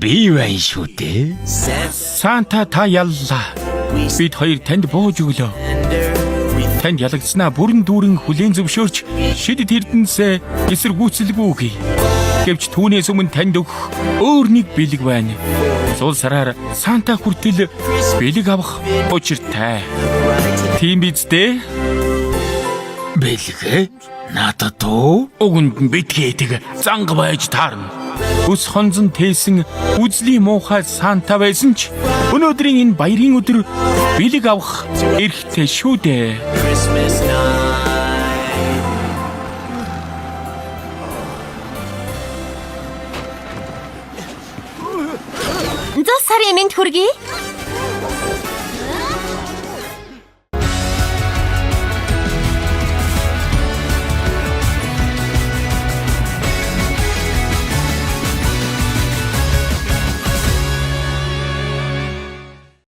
Би байна шүү дээ. Санта та яллаа. Бид хоёр танд бууж өглөө. Танд ялагдсанаа бүрэн дүүрэн хүлээн зөвшөөрч шидэд эрдэнэсээ эсэргүүцэлгүй үгүй. Гэвч түүнээс өмнө танд өгөх өөр нэг бэлэг байна. Сул сараар Санта хүртэл бэлэг авах учиртай. Тийм биз дээ? Бэлэг? Надад уу? Өгөнд нь битгээдэг занга байж таарна. Ус хонзон тээсэн үзлийн муухай Санта байсан ч өнөөдрийн энэ баярын өдөр бэлэг авах эрхтэй шүү дээ. Зас сарын эмэнд хүргэе.